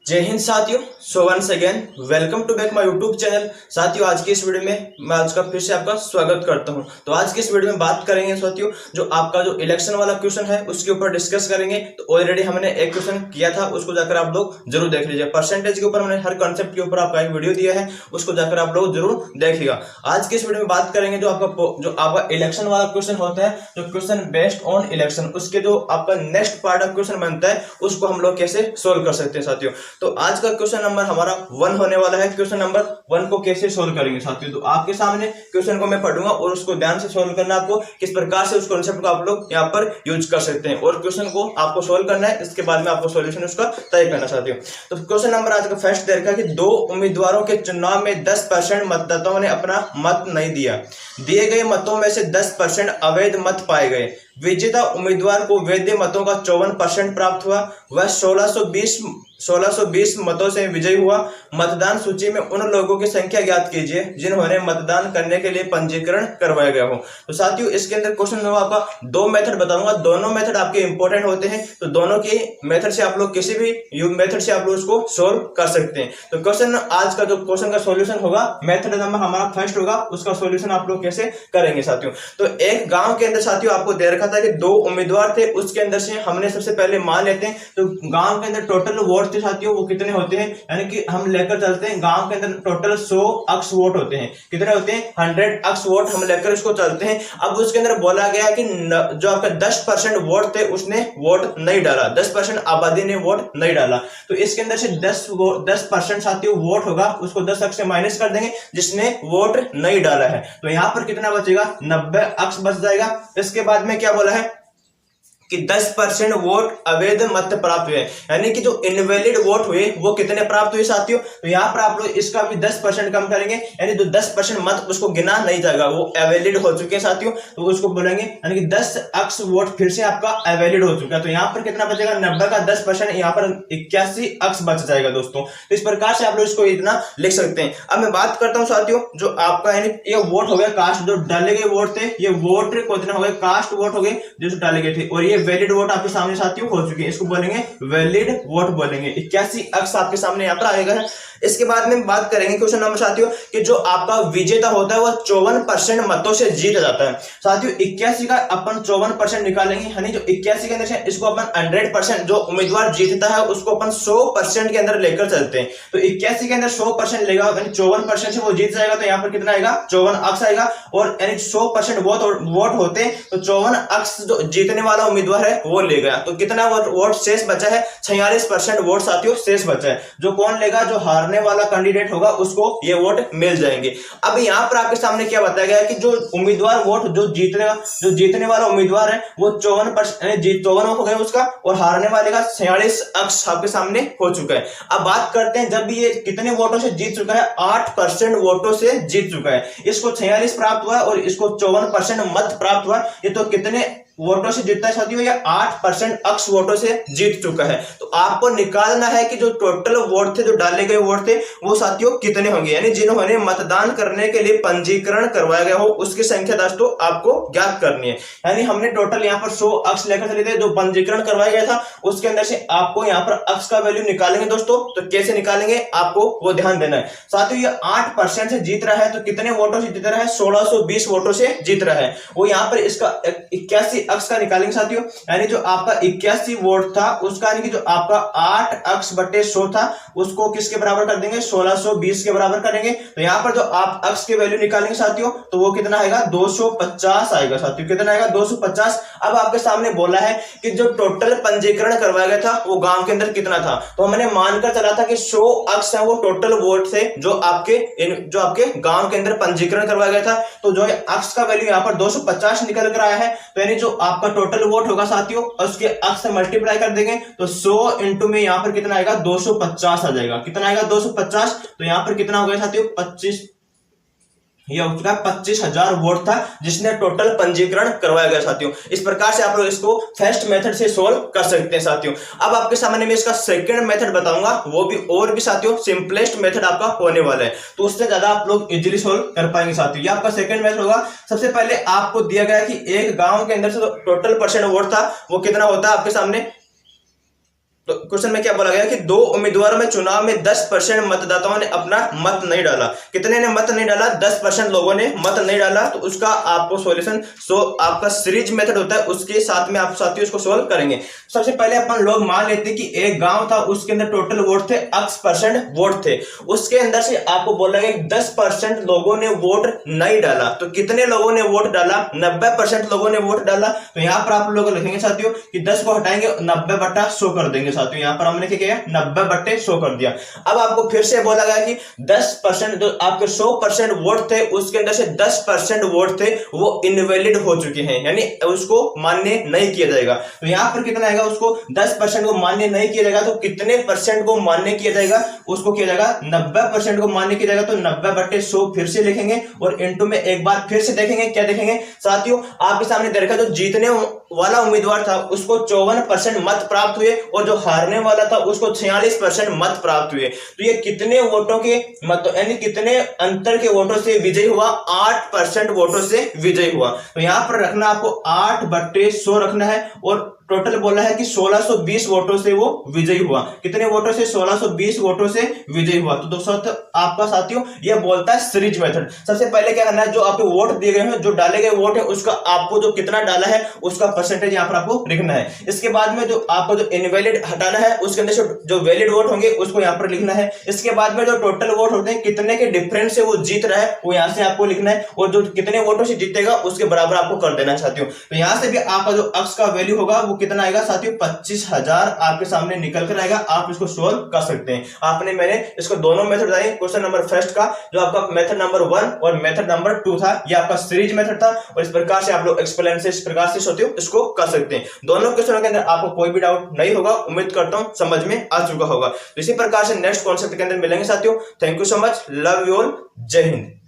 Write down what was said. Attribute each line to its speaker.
Speaker 1: जय हिंद साथियों। So once again welcome to back my YouTube channel. साथियों आज की इस वीडियो में मैं आज का फिर से आपका स्वागत करता हूं। तो आज की इस वीडियो में बात करेंगे साथियों जो आपका जो इलेक्शन वाला क्वेश्चन है उसके ऊपर डिस्कस करेंगे। तो ऑलरेडी हमने एक क्वेश्चन किया था, उसको जाकर आप लोग जरूर देख लीजिए। परसेंटेज के ऊपर हमने हर कॉन्सेप्ट के ऊपर आपका एक वीडियो दिया है, उसको जाकर आप लोग जरूर देखिएगा। आज की इस वीडियो में बात करेंगे जो आपका इलेक्शन वाला क्वेश्चन होता है, जो क्वेश्चन बेस्ड ऑन इलेक्शन, उसके जो आपका नेक्स्ट पार्ट ऑफ क्वेश्चन बनता है उसको हम लोग कैसे सोल्व कर सकते हैं साथियों। तो आज का क्वेश्चन नंबर हमारा 1 होने वाला है। क्वेश्चन नंबर 1 को कैसे सोल्व करेंगे साथियों, तो आपके सामने क्वेश्चन को मैं पढ़ूंगा और उसको ध्यान से सोल्व करना, आपको किस प्रकार से उस कॉन्सेप्ट को आप लोग यहाँ पर यूज कर सकते हैं और क्वेश्चन को आपको सोल्व करना है। इसके बाद में आपको सॉल्यूशन उसका तय करना साथियों। तो क्वेश्चन नंबर आज का फर्स्ट देखा कि दो उम्मीदवारों के चुनाव में 10% मतदाताओं ने अपना मत नहीं दिया। दिए गए मतों में से 10% अवैध मत पाए गए। विजेता उम्मीदवार को वैध मतों का 54% प्राप्त हुआ। वह 1620 मतों से विजयी हुआ। मतदान सूची में उन लोगों की संख्या ज्ञात कीजिए जिन्होंने मतदान करने के लिए पंजीकरण करवाया गया हो। तो साथियों इसके अंदर क्वेश्चन में आपका दो मेथड बताऊंगा, दोनों मेथड आपके इंपॉर्टेंट होते हैं। तो दोनों के मेथड से आप लोग किसी भी मेथड से आप लोग उसको सोल्व कर सकते हैं। तो क्वेश्चन आज का जो क्वेश्चन का सॉल्यूशन होगा, मेथड नंबर हमारा फर्स्ट होगा, उसका सॉल्यूशन आप लोग कैसे करेंगे साथियों। तो एक गांव के अंदर साथियों आपको दे रखा था कि दो उम्मीदवार थे, उसके अंदर से हमने सबसे पहले मान लेते हैं तो गांव के अंदर टोटल वोट थे साथियों, वो कितने होते हैं, यानी कि हम लेकर चलते हैं गांव के अंदर टोटल 100 अक्ष वोट होते हैं। कितने होते हैं? 100 अक्ष वोट हम लेकर इसको चलते हैं। अब उसके अंदर बोला गया कि जो आपका 10% वोट थे उसने वोट नहीं डाला, 10% आबादी ने वोट नहीं डाला। तो इसके अंदर से 10% साथियों वोट होगा, उसको 10 अक्ष से माइनस कर देंगे जिसने वोट नहीं डाला है। तो यहां पर कितना बचेगा? 90 अक्ष बच जाएगा। इसके बाद में क्या बोला है कि 10% वोट अवैध मत प्राप्त हुए, यानी कि जो इनवैलिड वोट हुए वो कितने प्राप्त हुए साथियों। तो यहाँ पर आप लोग इसका भी 10% कम करेंगे, यानी जो 10% मत उसको गिना नहीं जाएगा, वो अवैलिड हो चुके हैं साथियों। तो उसको बोलेंगे यानी कि 10 अक्ष वोट फिर से आपका अवैलिड हो चुका है। तो यहाँ पर कितना बचेगा? 90 का 10%, यहाँ पर 81 अक्ष बच जाएगा दोस्तों। तो इस प्रकार से आप लोग इसको इतना लिख सकते हैं। अब मैं बात करता हूँ साथियों जो आपका यानी ये वोट हो गया कास्ट, जो डाले गए वोट थे, ये वोट कितने हो गए? कास्ट वोट हो गए जो डाले गए थे, और ये वैलिड वोट आपके सामने साथियों हो चुके हैं, इसको बोलेंगे वैलिड वोट बोलेंगे। 81 अक्ष आपके सामने यहाँ पर आएगा। इसके बाद में बात करेंगे क्वेश्चन नंबर साथियों कि जो आपका विजेता होता है वो 54% मतों से जीत जाता है साथियों। 81 का अपन 54% निकालेंगे, यानी जो 81 के अंदर से इसको अपन 100% जो उम्मीदवार जीतता है उसको अपन 100% के अंदर लेकर चलते हैं। तो 81 के अंदर 100% लेगा, यानी 54% से वो जीत जाएगा। तो यहाँ पर कितना आएगा? 54 अक्ष आएगा। और यानी 100% वोट होते हैं तो 54 अक्ष जो जीतने वाला उम्मीदवार है वो ले गया। तो कितना वोट शेष बचा है? 46% वोट साथियों शेष बचा है। जो कौन लेगा? जो हारने वाला कैंडिडेट होगा उसको ये वोट मिल जाएंगे। अब यहाँ पर आपके सामने क्या बताया गया है कि जो उम्मीदवार वोट जो जीतने वाला उम्मीदवार है वो 54 हो गए उसका, और हारने वाले का 46 अक्ष आपके सामने हो चुका है। अब बात करते हैं जब ये कितने वोटों से जीत चुका है? 8% वोटों से जीत चुका है। इसको 46 प्राप्त हुआ और इसको 54% मत प्राप्त हुआ। ये तो कितने वोटों से जीतता है साथियों? ये 8% अक्ष वोटों से जीत चुका है। तो आपको निकालना है कि जो टोटल वोट थे, जो डाले गए वोट थे, वो साथियों कितने होंगे, यानी जिन्होंने मतदान करने के लिए पंजीकरण करवाया गया हो उसकी संख्या दोस्तों आपको ज्ञात करनी है। यानी हमने टोटल यहाँ पर 100 अक्ष लेकर चले थे, जो पंजीकरण करवाया गया था उसके अंदर से आपको यहाँ पर अक्ष का वैल्यू निकालेंगे दोस्तों। तो कैसे निकालेंगे आपको वो ध्यान देना है साथियों। ये 8% से जीत रहा है, तो कितने वोटों से जीत रहा है? 1620 वोटों से जीत रहा है। वो यहाँ पर इसका 81 अक्ष का निकालेंगे साथियों, यानी जो आपका 81 वोट था उसका, यानी कि जो आपका 8 अक्ष बटे 100 था उसको किसके बराबर कर देंगे? 1620 के बराबर करेंगे। तो यहाँ पर जो आप अक्ष के वैल्यू निकालेंगे साथियों तो वो कितना आएगा? 250 आएगा साथियों। कितना आएगा? 250। अब आपके सामने बोला है कि जो टोटल पंजीकरण करवाया गया था वो गांव के अंदर कितना था। तो हमने मानकर चला था कि 100 अक्ष है वो टोटल वोट थे जो आपके गांव के अंदर पंजीकरण करवाया गया था। तो जो अक्ष का वैल्यू यहाँ पर 250 निकल कर आया है, तो यानी जो आपका टोटल वोट होगा साथियों उसके अक्ष से मल्टीप्लाई कर देंगे तो 100 इंटू में यहाँ पर कितना आएगा? 250 आ जाएगा। कितना आएगा? 250। तो यहाँ पर कितना हो गया साथियों? 25, ये हो चुका 25,000 वोट था जिसने टोटल पंजीकरण करवाया गया साथियों। इस प्रकार से आप लोग इसको फर्स्ट मेथड से सोल्व कर सकते हैं साथियों। अब आपके सामने मैं इसका सेकंड मेथड बताऊंगा, वो भी और भी साथियों सिंपलेस्ट मेथड आपका होने वाला है, तो उससे ज्यादा आप लोग इजीली सोल्व कर पाएंगे साथियों। ये आपका सेकंड मेथड होगा। सबसे पहले आपको दिया गया कि एक गांव के अंदर से टोटल परसेंट वोट था वो कितना होता है आपके सामने तो क्वेश्चन में क्या बोला गया कि 2 उम्मीदवारों में चुनाव में 10% मतदाताओं ने अपना मत नहीं डाला। कितने ने मत नहीं डाला? 10% लोगों ने मत नहीं डाला। तो उसका आपको सॉल्यूशन आपका सीरीज मेथड होता है, उसके साथ में आप साथियों इसको सोल्व करेंगे। सबसे पहले अपन लोग मान लेते कि एक गांव था, उसके अंदर टोटल वोट थे x% वोट थे। उसके अंदर से आपको बोला गया 10% लोगों ने वोट नहीं डाला। तो कितने लोगों ने वोट डाला? 90% लोगों ने वोट डाला। तो यहां पर आप लोग लिखेंगे साथियों कि 10 को हटाएंगे 90/100 कर देंगे साथियों। यहां पर हमने क्या किया? 90/100 कर दिया। अब आपको फिर से बोला गया कि 10% जो आपके 100% वोट थे, उसके अंदर से 10% वोट थे वो इनवैलिड हो चुके हैं, यानी उसको मान्य नहीं किया जाएगा। तो यहां पर कितना आएगा? उसको 10% को मान्य नहीं किया जाएगा। तो कितने परसेंट को मान्य किया जाएगा? उसको किया जाएगा 90% को मान्य किया जाएगा। तो 90/100 फिर से लिखेंगे और इनटू में एक बार फिर से देखेंगे। क्या देखेंगे साथियों? आपके सामने देखा जो जीतने वाला उम्मीदवार था उसको 54% मत प्राप्त हुए और जो हारने वाला था उसको 46% मत प्राप्त हुए। तो ये कितने वोटों के मत, यानी कितने अंतर के वोटों से विजयी हुआ? 8% वोटों से विजयी हुआ। तो यहां पर रखना आपको 8/100 रखना है और टोटल बोला है कि 1620 वोटों से वो विजयी हुआ। कितने वोटों से? 1620 वोटों से विजयी हुआ। तो दोस्तों आपका साथियों ये बोलता है सीरीज मेथड। सबसे पहले क्या करना है? जो आपके वोट दिए गए हैं, जो डाले गए वोट है, उसका आपको जो कितना डाला है उसका परसेंटेज यहाँ पर आपको लिखना है। इसके बाद में जो आपको जो इनवैलिड हटाना है, उसके अंदर से जो वैलिड वोट होंगे उसको यहाँ पर लिखना है। इसके बाद में जो टोटल वोट होते हैं, कितने के डिफरेंस से वो जीत रहा है, वो यहाँ से आपको लिखना है और जो कितने वोटों से जीतेगा उसके बराबर आपको कर देना है साथियों। तो यहाँ से भी आपका जो अक्स का वैल्यू होगा वो कितना आएगा साथियों? 25,000 आपके सामने निकल कर आएगा। आप इसको सोल्व कर सकते हैं। मैंने इसको दोनों मेथड बताए। क्वेश्चन नंबर फर्स्ट का जो आपका मेथड नंबर 1 और मेथड नंबर 2 था, ये आपका सीरीज मेथड था और इस प्रकार से आप लोग एक्सप्लेन से इस प्रकार से साथियों इसको कर सकते हैं। दोनों क्वेश्चनों के अंदर आपको कोई भी डाउट नहीं होगा। उम्मीद करता हूं समझ में आ चुका होगा। तो इसी प्रकार से नेक्स्ट कॉन्सेप्ट के अंदर मिलेंगे साथियों। Thank you so much. Love you all. जय हिंद।